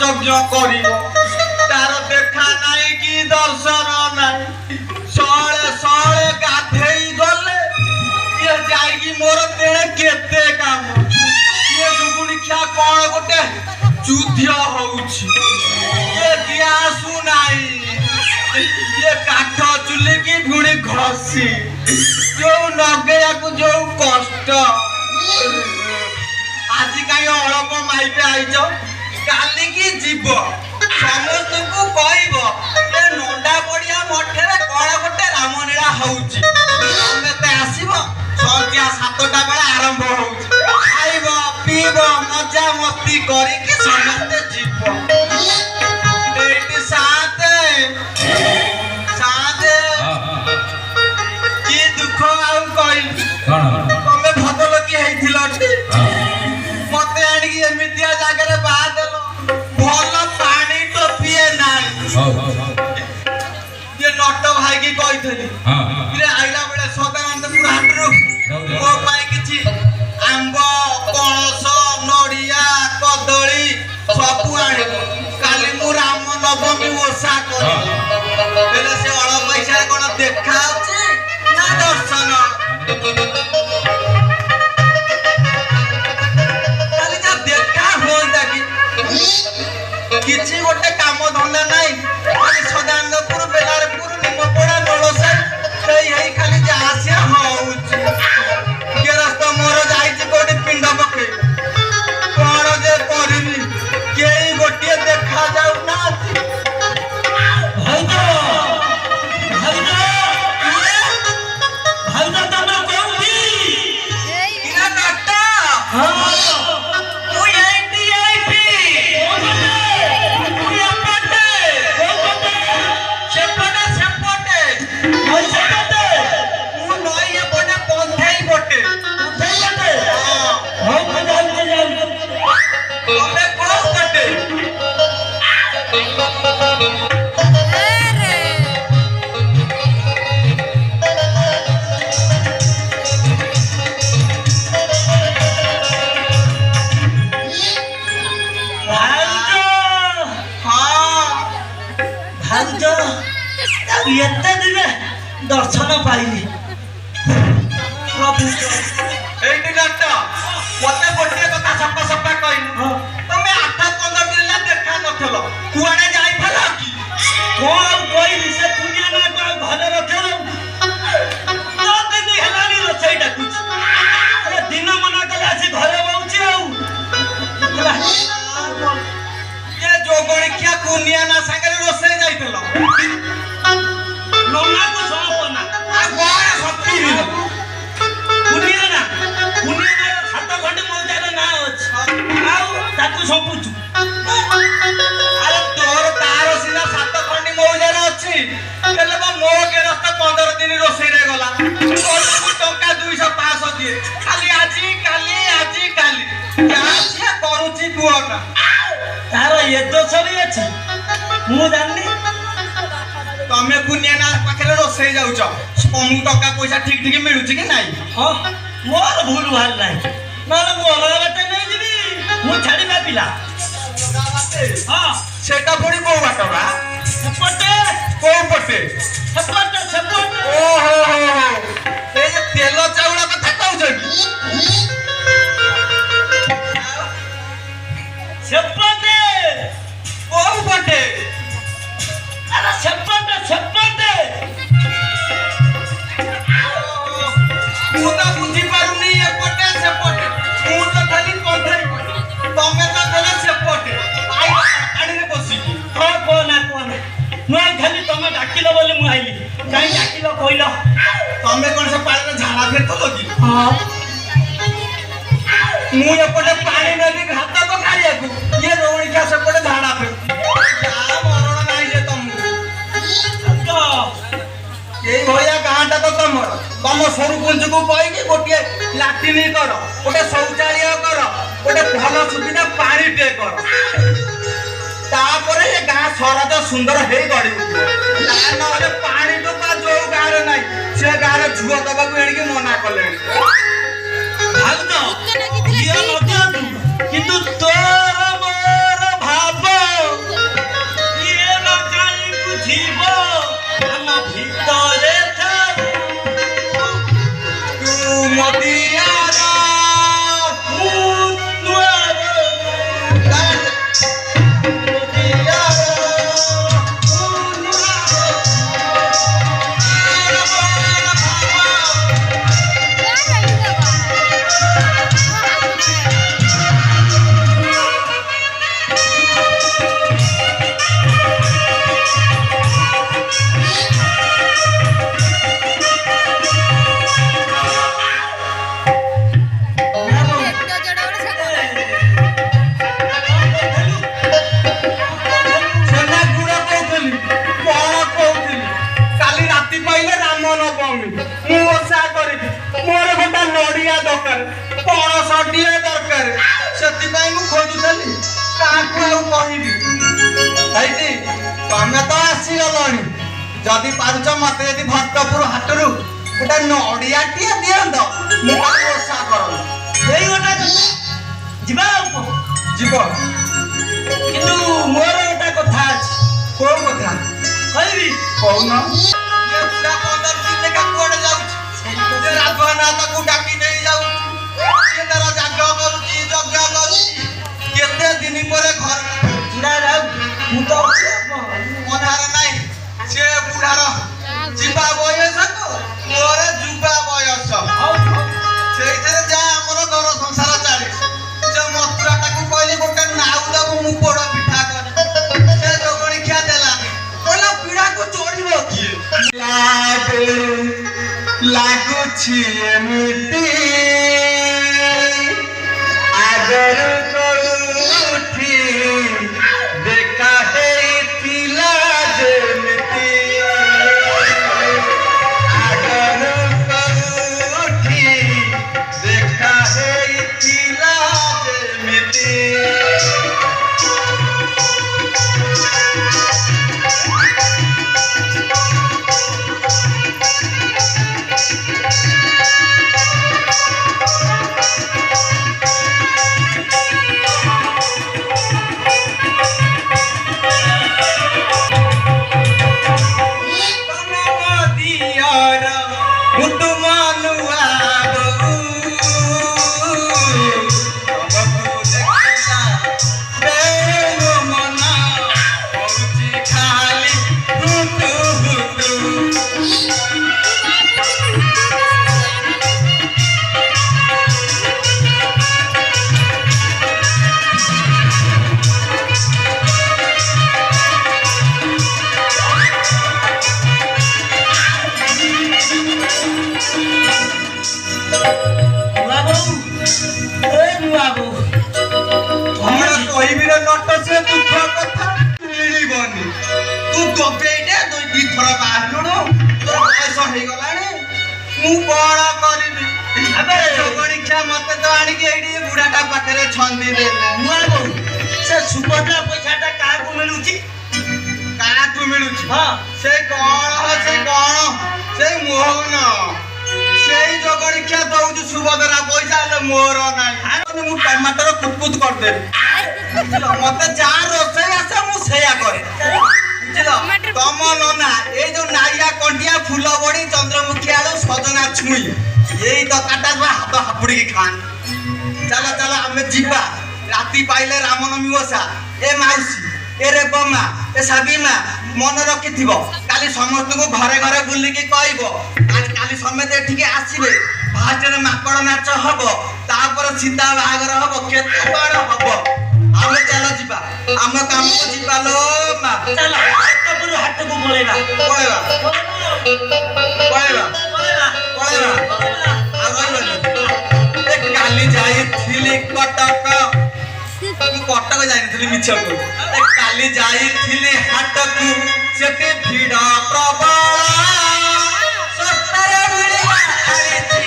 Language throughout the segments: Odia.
ଯଜ୍ଞ କରିବ ତାର ଦେଖା ନାହିଁ କି ଦର୍ଶନ ନାହିଁ ସଳେ ସଳେ ଗାଧେଇ ଗଲେ ଇଏ ଯାଇକି ମୋର ତେଣେ କେତେ କାମ ଇଏ ଦୁଗୁଣିଖିଆ କଣ ଗୋଟେ ଯୁଦ୍ଧ ହଉଛି ଇଏ ଗ୍ୟାସ ନାହିଁ ଇଏ କାଠ ଚୁଲିକି ପୁଣି ଘଷି ଯୋଉ ନଗେଇବାକୁ ଯୋଉ କଷ୍ଟ ଆଜି କାହିଁ ଅଳପ ମାଇପେ ଆଇଛ କାଲିକି ଯିବ ସମସ୍ତଙ୍କୁ କହିବ ଏ ନଣ୍ଡା ପଡିଆ ମଠରେ କଣ ଗୋଟେ ରାମଲୀଳା ହଉଛି ସମସ୍ତେ ଆସିବ ସନ୍ଧ୍ୟା 7ଟା ବେଳେ ଆରମ୍ଭ ହଉଛି ଖାଇବ ପିଇବ ମଜା ମସ୍ତି କରିକି ସମସ୍ତେ ଯିବ ଏଇଠି ସାତେ କି ଦୁଃଖ ଆଉ କହିଲି ତମେ ଭଦ୍ରଲୋକୀ ହେଇଥିଲ ମତେ ଆଣିକି ଏମିତିଆ ଜାଗାରେ ବାହା ଦେଲ ଭଲ ପାଣି ଟୋପିଏ ନାହିଁ ଯେ ନଟ ଭାଇକି କହିଥିଲି ଆଇଲା ବେଳେ ସଦାନନ୍ଦପୁର ହାଟରୁ ମୋ ପାଇଁ କିଛି ଆମ୍ବ ପଣସ ନଡ଼ିଆ କଦଳୀ ସବୁ ଆଣିବ କାଲି ମୁଁ ରାମ ନବମୀ ଓଷା କରିବି ହେଲେ ସେ ଅଳ ପଇସାରେ କଣ ଦେଖା ହଉଛି ନା ଦର୍ଶନ କାଲି ଯା ଦେଖା ହୁଅନ୍ତା କିଛି ଗୋଟେ କାମ ଧନ୍ଦା ନାହିଁ ଖାଲି ସଦାନନ୍ଦପୁର ବେଲାରପୁର ନିମପଡା ନଳସାହି ସେଇ ହେଇ ଖାଲି ଯାହା ସିଏ ହଉଛି ଗେରସ୍ତ ମୋର ଯାଇଛି କୋଉଠି ପିଣ୍ଡ ପକେଇ କଣ ଯେ କରିବି କେହି ଗୋଟିଏ ଦେଖା ଯାଉନାହାନ୍ତି एते दिन दर्शन पाइली प्रभु एइटी डाक्टर मते गोटे कथा सप्पा सप्पा कहलु तमे 8-15 दिन ला देखा नथलो कुआडे जाई फला की कोन कहली से दुनिया ना को घरे रखेलो तो दिन हेलानी रछैटा कुछ अरे दिन मना कला से घरे बउची आउ ये जोगणिया कुनिया ना संगे रोसे जाइतलो नोना को समपना आ गोया सत्ती कुनिया ना 7 घंटे मौजार ना अछि आउ ताकू संपुचु अरे तोर तार सिना 7 घंटे मौजार अछि हेले बा मो के रास्ता 15 दिन रोसे रे गला तोर टंका 200 500 दिए खाली आजी काली क्या से करूची तू ना तार ये तो छरी अछि मु जाननी तमे कुनिया ना पाखरे रोसे जाउछ कम टका पैसा ठीक ठीक मिलुची कि नाही हां मोर भूल भाल नाही माने मु अलगा बाटे नै जिबी मु छाडी ना पिला हां सेटा पड़ी को बाटवा सपटे को पटे सपटे ओ हो ए जे तेल चाउला कथा कहउछ सपटे को पटे अरे सपटे मुदा बुझी पारुनी एपटे सेपटे मु तो खाली कोथै तमे तो देले सेपटे आई आड़ी रे बसी कोना नु खाली तमे डाकिलो बोली मु आइली काई डाकिलो कइलो तमे कोन से पानी में झाड़ा फेरतो लगी हां मु एपटे पानी नदी घात तो खाइया को ये रोणी का सेपटे झाड़ा फेर आ मरण नाही जे तुम तो এই ভয়া গাঁটা তো তোমার তম সরুপঞ্চকু কইকি গোটিয়ে লাট্রিন কর গোটে শৌচালয় কর গোটে ভালো সুবিধা পানি টে কর তারপরে এ গাঁ সরজ সুন্দর হেই গড়ি না নহলে পানি টোপা जो गाँ रे নাই সে গাঁ রে ঝুଅ দবাকু এড়িকি মনা কলে ভাগ তো ইয়া নদিয়া কিন্তু তোর মোর ভাব ନଡ଼ିଆ ଦରକାର ପଣସଟିଏ ଦରକାର ସେଥିପାଇଁ ମୁଁ ଖୋଜୁଥିଲି କାହାକୁ ଆଉ କହିବି ଭାଇଟି ତମେ ତ ଆସିଗଲଣି ଯଦି ପାରୁଛ ମତେ ଯଦି ଭଟ୍ଟପୁର ହାଟରୁ ଗୋଟେ ନଡ଼ିଆଟିଏ ଦିଅନ୍ତ ମୁଁ ଓଷା କରନ୍ତି ଏଇ ଗୋଟେ ଯିବା ଆଉ କଣ? ଯିବ କିନ୍ତୁ ମୋର ଗୋଟେ କଥା ଅଛି କୋଉ କଥା କହିବି କହୁନ ଏ ବୁଢା 15 ଦିନ ଲେଖା କୁଆଡେ ଯାଉଛି ସେ ରାଘନାଥକୁ ଡାକି ନେଇ ଯାଉଛି ସେ ତାର ଯାଗ କରୁଛି ଯଜ୍ଞ କରୁଛି କେତେ ଦିନ ପରେ ଘର ବୁଢା ରାଉ ମୁଁ ତ ଅଛି ଆଉ କଣ? ମନାର ନାହିଁ ସେ ବୁଢାର ଯିବା ବୟସକୁ ମୋର ଯୁବା ବୟସ ହଉ ସେଇଥିରେ ଯାହା ଆମର ଘର ସଂସାର ଚାଲିଛି ସେ ମଥୁରାଟାକୁ କହିଲି ଗୋଟେ ନାଉ ଦବୁ ମୁଁ ପୋଡ ପିଠା କରେ ସେ ଯୋଗଣି ଖିଆ ଦେଲାନି କହିଲା ପିଢାକୁ ଚଢିବ କିଏ ଲାଗୁଛି ଏମିତି ଆଗରୁ କୋଉଠି ଦେଖା ହେଇଥିଲା ଯେମିତି ଆଗରୁ କୋଉଠି ଦେଖା ହେଇଥିଲା ଯେମିତି ସେ ସୁଭଦ୍ରା ପଇସାଟା କାହାକୁ ମିଳୁଛି ହଁ ସେ କଣ ସେଇ ମୋହନ ସେଇ ଜଗଣିକ୍ଷା ଦଉଛି ସୁଭଦ୍ରା ପଇସା ହେଲେ ମୋର ନାହିଁ ମୁଁ ଟମାଟର କୁତକୁତ କରିଦେବି ମତେ ଯାହା ରୋଷେଇ ଆସେ ମୁଁ ସେଇଆ କରେ ବୁଝିଲ ତମ ନନା ଏଇ ଯୋଉ ନାଳିଆ କଣ୍ଟିଆ ଫୁଲ ବଡି ଚନ୍ଦ୍ରମୁଖୀ ଆଳୁ ସଜନା ଛୁଇଁ ଏଇ ତରକାରୀଟା ହାତ ହାପୁଡିକି ଖାଆନ୍ତି ଚାଲ ଚାଲ ଆମେ ଯିବା ରାତି ପାଇଲେ ରାମନବମୀ ଓଷା ଏ ମାଉସୀ ଏ ରେବମା ଏ ସାବିମା ମନେ ରଖିଥିବ କାଲି ସମସ୍ତଙ୍କୁ ଘରେ ଘରେ ବୁଲିକି କହିବ କାଲି ସମେତ ଏଠିକି ଆସିବେ ଫାଷ୍ଟରେ ମାଙ୍କଡ ନାଚ ହବ ତାପରେ ସୀତା ବାହାଘର ହବ କେତେ କଣ ହବ ଆମେ ଚାଲ ଯିବା ଆମ କାମକୁ ଯିବା ଲୋ ମା ଚାଲ ହାଟକୁ ପଳେଇବା ପଳେଇବା ପଳେଇବା ପଳେଇବା ପଳେଇବା ଆଉ ରହିବନି କାଲି ଯାଇଥିଲି କଟକ ମୁଁ କଟକ ଯାଇନଥିଲି ମିଛ କହୁଛି କାଲି ଯାଇଥିଲି ହାଟକୁ ସେଠି ଭିଡ ପ୍ରବଳ ଶସ୍ତାରେ ମିଳିଲା ଆଣିଛି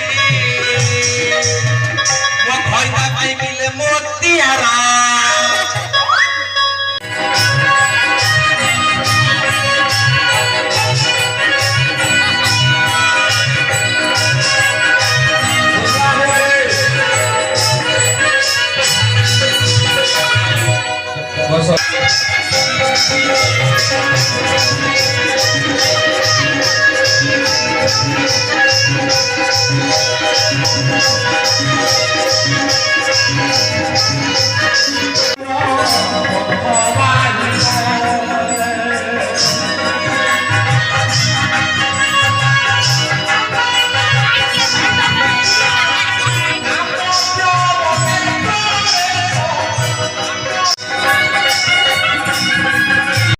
ମୋ ଖଇତା ପାଇକିଲେ ମୋତିଆର What's up?